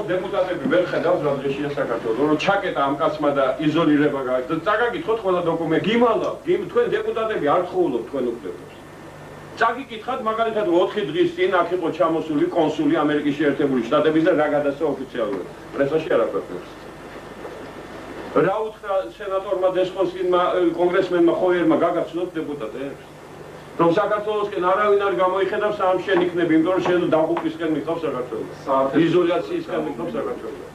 დეპუტატები ვერ ხედავს რა დღეშია საქართველოს, რომ ჩაკეტა ამ კაცმა და იზოლირება გააკეთა. წაგაკითხოთ ყველა დოკუმენტი, გიმალავ, თქვენ დეპუტატები არ ხოვულობთ თქვენ უფლებებს. წაგიკითხათ მაგალითად 4 დღის წინ აქ იყო ჩამოსული კონსული ამერიკის შეერთებული შტატების და რა გადასცა ოფიციალურად. პრესაში არ აკვირდებს. რა უთხრა სენატორმა დესპოსკინმა კონგრესმენმა ხოიერმა გაგაცნოთ დეპუტატებს? რომ საქართველოსკენ არავინ არ გამოიხედავს ამ შენ იქნები, იმიტომ რომ შენ დაღუპვისკენ მიყავს საქართველოს. იზოლაციისკენ მიყავს საქართველოს.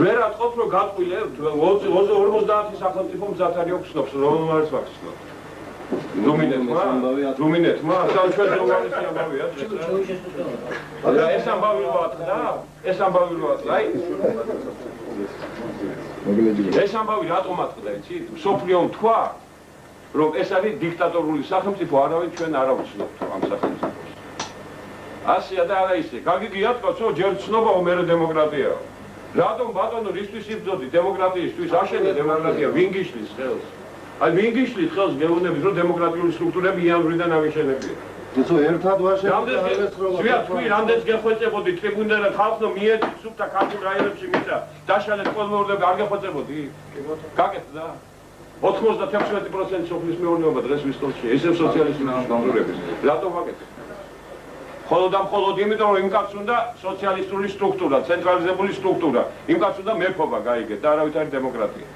ვერ ატყობთ რომ გაწყვილებთ 50 სახელმწიფო მზათარი ოქცნობს, რომ არის ვაქცინოთ. რუმინეთმა, ჩვენ ჯოვანისი ამბავია. ეს ამბავი რო ატყდა, ეს ამბავი რო ატყდა, აი ეს ამბავი რატომ ატყდა, იცით? მსოფლიომ თქვა რომ ეს არის დიქტატორული სახელმწიფო, არავინ ჩვენ არ ავცნობთ ამ სახელმწიფოს. ასეა და არა ისე. გაგიგიათ კაცო, ჯერ ცნობაო, მერე დემოკრატიაო. რატომ ბატონო რისთვის იბრძოდი დემოკრატიისთვის? აშენე დემოკრატია, ვინ გიშლის ხელს? აი ვინ გიშლის ხელს გეუბნებით, რომ დემოკრატიული სტრუქტურები იანვრიდან ავიშენებია. იცო ერთად ვაშენებთ თქვი რამდენს გეხვეწებოდი ტრიბუნაზე ხალხო მიეწით სუფთა ქართულ რაიონებში მიწა დაშალეთ კოლმეურნეები არ გეხვეწებოდი? გაკეთდა 96% სოფლის მეურნეობა დღეს ვისწავლში, ესეც სოციალისტური სტრუქტურების. რატომ ვაკეთებ? მხოლოდ იმიტომ რომ იმ კაცს უნდა სოციალისტური სტრუქტურა, ცენტრალიზებული სტრუქტურა, იმ კაცს უნდა მეფობა გაიგეთ და არავითარი დემოკრატია.